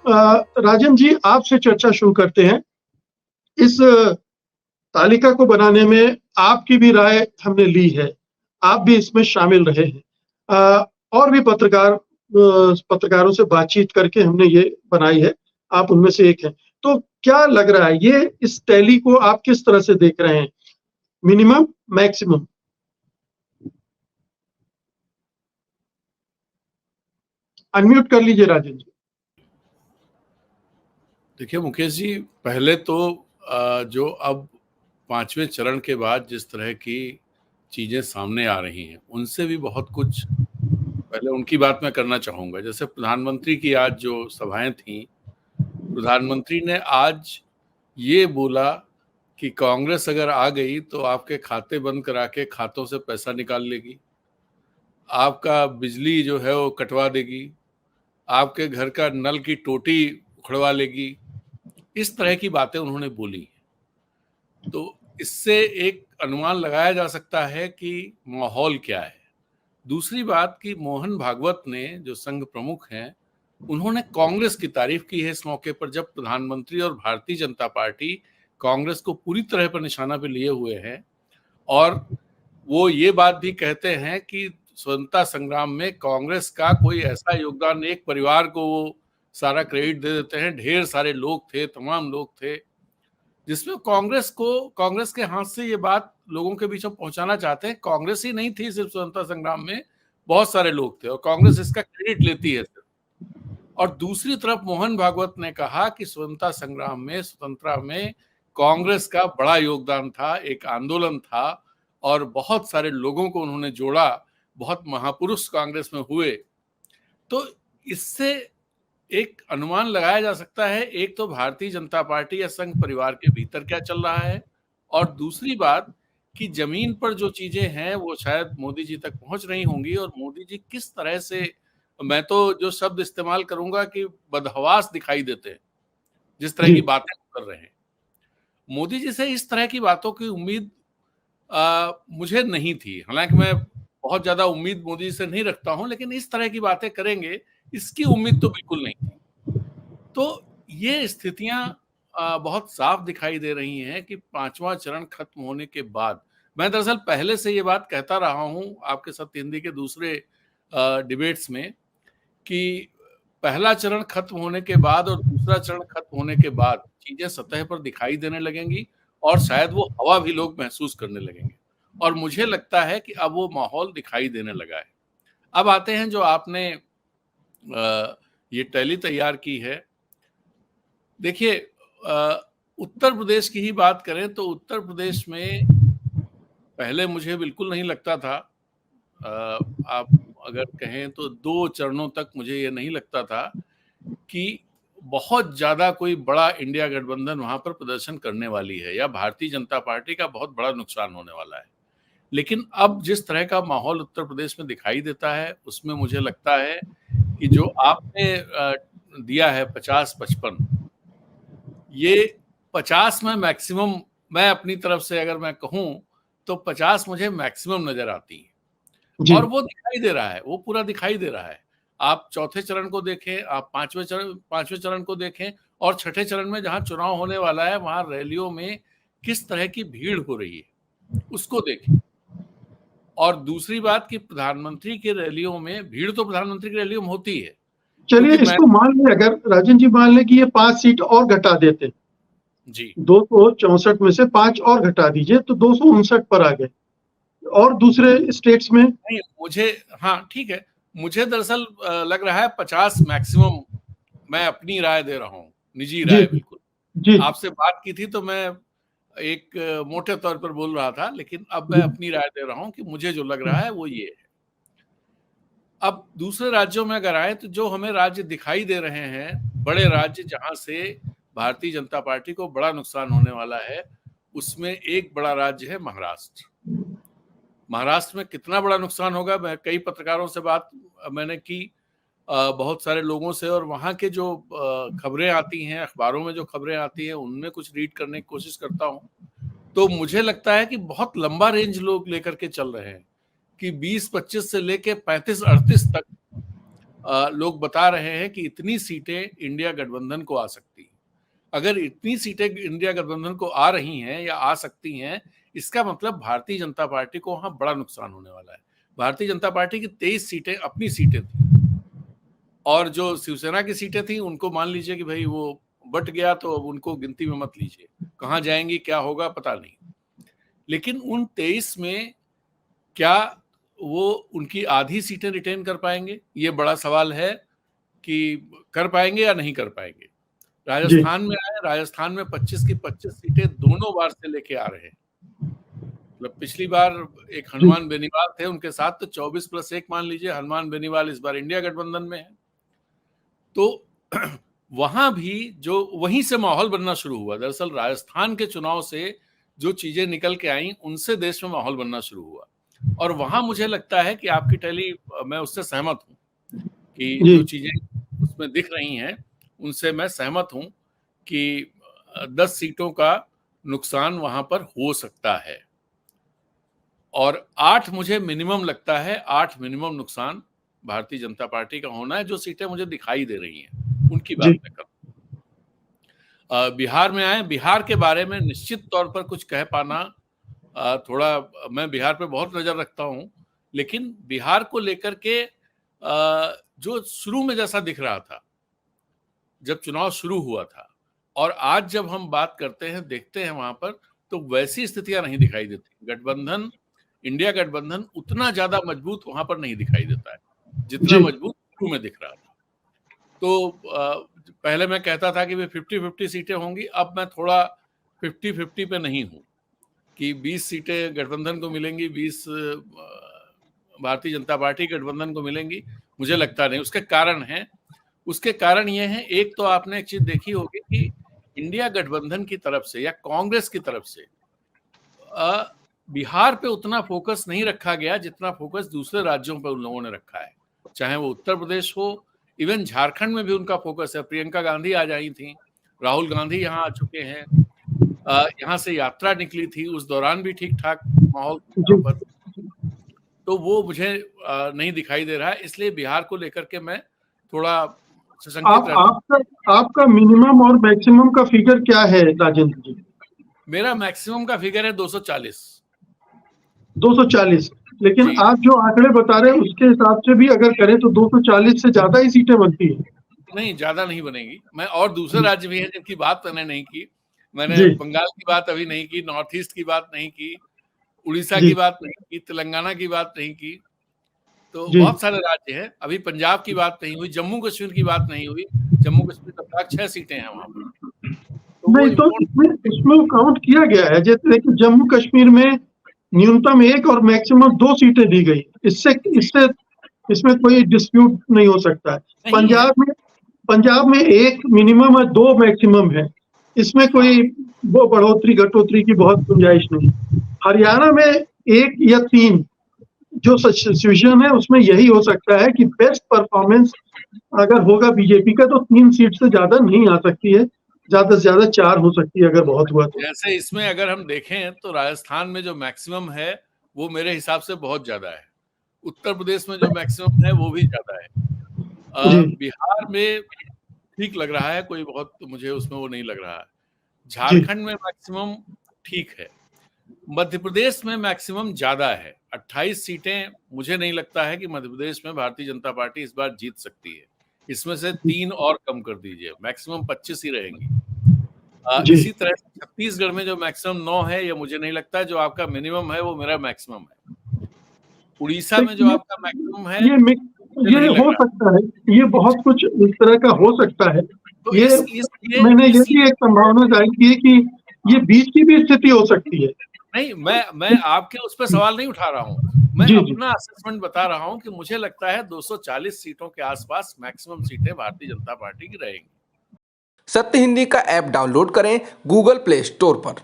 राजन जी, आपसे चर्चा शुरू करते हैं। इस तालिका को बनाने में आपकी भी राय हमने ली है। आप भी इसमें शामिल रहे हैं। और भी पत्रकारों से बातचीत करके हमने ये बनाई है। आप उनमें से एक हैं। तो क्या लग रहा है, ये इस टैली को आप किस तरह से देख रहे हैं? Minimum, maximum? अनम्यूट कर लीजिए राजन जी। देखिए मुकेश जी, पहले तो जो अब 5वें चरण के बाद जिस तरह की चीजें सामने आ रही हैं, उनसे भी बहुत कुछ पहले उनकी बात मैं करना चाहूंगा। जैसे प्रधानमंत्री की आज जो सभाएं थी, प्रधानमंत्री ने आज ये बोला कि कांग्रेस अगर आ गई तो आपके खाते बंद करा के खातों से पैसा निकाल लेगी, आपका बिजली जो है वो कटवा देगी, आपके घर का नल की टोटी उखड़वा लेगी। इस तरह की बातें उन्होंने बोली। तो इससे एक अनुमान लगाया जा सकता है कि माहौल क्या है। दूसरी बात कि मोहन भागवत ने, जो संघ प्रमुख हैं, उन्होंने कांग्रेस की तारीफ की है इस मौके पर, जब प्रधानमंत्री और भारतीय जनता पार्टी कांग्रेस को पूरी तरह पर निशाना पे लिए हुए हैं। और वो ये बात भी कहते हैं कि स्वतंत्रता संग्राम में कांग्रेस का कोई ऐसा योगदान, एक परिवार को वो सारा क्रेडिट दे देते हैं। ढेर सारे लोग थे, तमाम लोग थे, जिसमें कांग्रेस के हाथ से ये बात लोगों के बीच में पहुंचाना चाहते हैं। कांग्रेस ही नहीं थी सिर्फ स्वतंत्रता संग्राम में, बहुत सारे लोग थे और कांग्रेस इसका क्रेडिट लेती है सिर्फ। और दूसरी तरफ मोहन भागवत ने कहा कि स्वतंत्रता संग्राम में, स्वतंत्रता में कांग्रेस का बड़ा योगदान था, एक आंदोलन था और बहुत सारे लोगों को उन्होंने जोड़ा, बहुत महापुरुष कांग्रेस में हुए। तो इससे एक अनुमान लगाया जा सकता है, एक तो भारतीय जनता पार्टी या संघ परिवार के भीतर क्या चल रहा है, और दूसरी बात कि जमीन पर जो चीजें हैं वो शायद मोदी जी तक पहुंच रही होंगी, और मोदी जी किस तरह से, मैं तो जो शब्द इस्तेमाल करूंगा कि बदहवास दिखाई देते हैं जिस तरह की बातें कर रहे हैं। मोदी जी से इस तरह की बातों की उम्मीद मुझे नहीं थी। हालांकि मैं बहुत ज्यादा उम्मीद मोदी जी से नहीं रखता हूं, लेकिन इस तरह की बातें करेंगे इसकी उम्मीद तो बिल्कुल नहीं थी। तो ये स्थितियां बहुत साफ दिखाई दे रही हैं कि 5वां चरण खत्म होने के बाद, मैं दरअसल पहले से ये बात कहता रहा हूं आपके साथ हिंदी के दूसरे डिबेट्स में, कि पहला चरण खत्म होने के बाद और दूसरा चरण खत्म होने के बाद चीजें सतह पर दिखाई देने लगेंगी और शायद वो हवा भी लोग महसूस करने लगेंगे। और मुझे लगता है कि अब वो माहौल दिखाई देने लगा है। अब आते हैं जो आपने ये टैली तैयार की है। देखिए, उत्तर प्रदेश की ही बात करें तो उत्तर प्रदेश में पहले मुझे बिल्कुल नहीं लगता था, आप अगर कहें तो 2 चरणों तक मुझे ये नहीं लगता था कि बहुत ज्यादा कोई बड़ा इंडिया गठबंधन वहां पर प्रदर्शन करने वाली है या भारतीय जनता पार्टी का बहुत बड़ा नुकसान होने वाला है। लेकिन अब जिस तरह का माहौल उत्तर प्रदेश में दिखाई देता है, उसमें मुझे लगता है कि जो आपने दिया है 50-55, ये 50 में मैक्सिमम, मैं अपनी तरफ से अगर मैं कहूं तो 50 मुझे मैक्सिमम नजर आती है। और वो दिखाई दे रहा है, वो पूरा दिखाई दे रहा है। आप चौथे चरण को देखें, आप पांचवें चरण को देखें, और छठे चरण में जहां चुनाव होने वाला है वहां रैलियों में किस तरह की भीड़ हो रही है उसको देखें। और दूसरी बात कि प्रधानमंत्री की रैलियों में भीड़ तो प्रधानमंत्री की रैलियों में होती है। चलिए इसको मान लें, अगर राजन जी मान लें कि ये 5 सीट और घटा देते जी, 264 में से 5 और घटा दीजिए तो 259 पर आ गए। और दूसरे स्टेट्स में नहीं मुझे, हाँ ठीक है, मुझे दरअसल लग रहा है 50 मैक्सिमम। मैं अपनी राय दे रहा हूँ, निजी जी राय बिल्कुल। जी आपसे बात की थी तो मैं एक मोटे तौर पर बोल रहा था, लेकिन अब मैं अपनी राय दे रहा हूँ कि मुझे जो लग रहा है वो ये है। अब दूसरे राज्यों में अगर आए तो जो हमें राज्य दिखाई दे रहे हैं, बड़े राज्य जहां से भारतीय जनता पार्टी को बड़ा नुकसान होने वाला है, उसमें एक बड़ा राज्य है महाराष्ट्र। महाराष्ट्र में कितना बड़ा नुकसान होगा, मैं कई पत्रकारों से बात मैंने की, बहुत सारे लोगों से, और वहाँ के जो खबरें आती हैं, अखबारों में जो खबरें आती हैं, उनमें कुछ रीड करने की कोशिश करता हूँ, तो मुझे लगता है कि बहुत लंबा रेंज लोग लेकर के चल रहे हैं कि 20-25 से लेके 35-38 तक लोग बता रहे हैं कि इतनी सीटें इंडिया गठबंधन को आ सकती हैं। अगर इतनी सीटें इंडिया गठबंधन को आ रही हैं या आ सकती हैं, इसका मतलब भारतीय जनता पार्टी को वहां बड़ा नुकसान होने वाला है। भारतीय जनता पार्टी की 23 सीटें अपनी सीटें थी, और जो शिवसेना की सीटें थी उनको मान लीजिए कि भाई वो बट गया, तो अब उनको गिनती में मत लीजिए। कहाँ जाएंगी, क्या होगा, पता नहीं। लेकिन उन 23 में क्या वो उनकी आधी सीटें रिटेन कर पाएंगे, ये बड़ा सवाल है कि कर पाएंगे या नहीं कर पाएंगे। राजस्थान में आए, राजस्थान में 25 की 25 सीटें दोनों बार से लेके आ रहे हैं। मतलब पिछली बार एक हनुमान बेनीवाल थे, उनके साथ तो 24+1 मान लीजिए। हनुमान बेनीवाल इस बार इंडिया गठबंधन में है। तो वहां भी जो वहीं से माहौल बनना शुरू हुआ। दरअसल राजस्थान के चुनाव से जो चीजें निकल के आई, उनसे देश में माहौल बनना शुरू हुआ। और वहां मुझे लगता है कि आपकी टैली, मैं उससे सहमत हूं कि जो चीजें उसमें दिख रही हैं उनसे मैं सहमत हूं कि 10 सीटों का नुकसान वहां पर हो सकता है, और 8 मुझे मिनिमम लगता है। 8 मिनिमम नुकसान भारतीय जनता पार्टी का होना है। जो सीटें मुझे दिखाई दे रही हैं उनकी बात मैं करूं। बिहार में आए, बिहार के बारे में निश्चित तौर पर कुछ कह पाना थोड़ा, मैं बिहार पे बहुत नजर रखता हूं, लेकिन बिहार को लेकर के जो शुरू में जैसा दिख रहा था जब चुनाव शुरू हुआ था, और आज जब हम बात करते हैं, देखते हैं वहां पर, तो वैसी स्थितियां नहीं दिखाई देती। गठबंधन, इंडिया गठबंधन उतना ज्यादा मजबूत वहां पर नहीं दिखाई देता है जितना मजबूत शुरू में दिख रहा था। तो पहले मैं कहता था कि वे 50-50 सीटें होंगी, अब मैं थोड़ा 50-50 पे नहीं हूं कि 20 सीटें गठबंधन को मिलेंगी, 20 भारतीय जनता पार्टी गठबंधन को मिलेंगी। मुझे लगता नहीं। उसके कारण ये हैं, एक तो आपने एक चीज देखी होगी कि इंडिया गठबंधन की तरफ से या कांग्रेस की तरफ से बिहार पे उतना फोकस नहीं रखा गया जितना फोकस दूसरे राज्यों पे उन लोगों ने रखा है। चाहे वो उत्तर प्रदेश हो, इवन झारखंड में भी उनका फोकस है। प्रियंका गांधी आ जाई थी, राहुल गांधी यहाँ आ चुके हैं, यहाँ से यात्रा निकली थी, उस दौरान भी ठीक ठाक माहौल पर। तो वो मुझे नहीं दिखाई दे रहा है, इसलिए बिहार को लेकर के मैं थोड़ा आपका मिनिमम और मैक्सिमम का फिगर क्या है राजेंद्र जी? मेरा मैक्सिमम का फिगर है 240। 240, लेकिन आप जो आंकड़े बता रहे हैं उसके हिसाब से भी अगर करें तो 240 से ज्यादा ही सीटें बनती है। नहीं, ज्यादा नहीं बनेगी। मैं, और दूसरे राज्य भी हैं जिनकी बात मैंने नहीं की। मैंने बंगाल की बात अभी नहीं की, नॉर्थ ईस्ट की बात नहीं की, उड़ीसा की बात नहीं की, तेलंगाना की बात नहीं की। तो बहुत सारे राज्य हैं। अभी पंजाब की बात नहीं हुई, जम्मू कश्मीर की बात नहीं हुई। जम्मू कश्मीर तक 6 सीटें हैं वहां पर। नहीं, तो इसमें काउंट किया गया है, जैसे कि जम्मू कश्मीर में न्यूनतम 1 और मैक्सिमम 2 सीटें दी गई। इसमें कोई डिस्प्यूट नहीं हो सकता है। पंजाब में 1 मिनिमम है, 2 मैक्सिमम है। इसमें कोई वो बढ़ोतरी घटोतरी की बहुत गुंजाइश नहीं। हरियाणा में 1 या 3 जो सिचुएशन है उसमें यही हो सकता है कि बेस्ट परफॉर्मेंस अगर होगा बीजेपी का तो 3 सीट से ज्यादा नहीं आ सकती है, ज्यादा से ज्यादा 4 हो सकती है अगर बहुत हुआ तो। जैसे इसमें अगर हम देखें तो राजस्थान में जो मैक्सिमम है वो मेरे हिसाब से बहुत ज्यादा है। उत्तर प्रदेश में जो मैक्सिमम है वो भी ज्यादा है। बिहार में ठीक लग रहा है, कोई बहुत मुझे उसमें वो नहीं लग रहा है। झारखंड में मैक्सिमम ठीक है। मध्य प्रदेश में मैक्सिमम ज्यादा है, 28 सीटें। मुझे नहीं लगता है कि मध्य प्रदेश में भारतीय जनता पार्टी इस बार जीत सकती है। इसमें से 3 और कम कर दीजिए, मैक्सिमम 25 ही रहेंगी। इसी तरह छत्तीसगढ़ में जो मैक्सिमम 9 है, ये मुझे नहीं लगता। जो आपका मिनिमम है वो मेरा मैक्सिमम है। उड़ीसा में जो आपका मैक्सिमम है ये हो सकता है, ये बहुत कुछ इस तरह का हो सकता है। तो मैंने ये भी एक संभावना जाहिर की है कि ये बीच की भी स्थिति हो सकती है। नहीं, मैं आपके उस पर सवाल नहीं उठा रहा हूँ। मैं अपना असेसमेंट बता रहा हूँ कि मुझे लगता है 240 सीटों के आसपास मैक्सिमम सीटें भारतीय जनता पार्टी की रहेंगी। सत्य हिंदी का ऐप डाउनलोड करें गूगल प्ले स्टोर पर।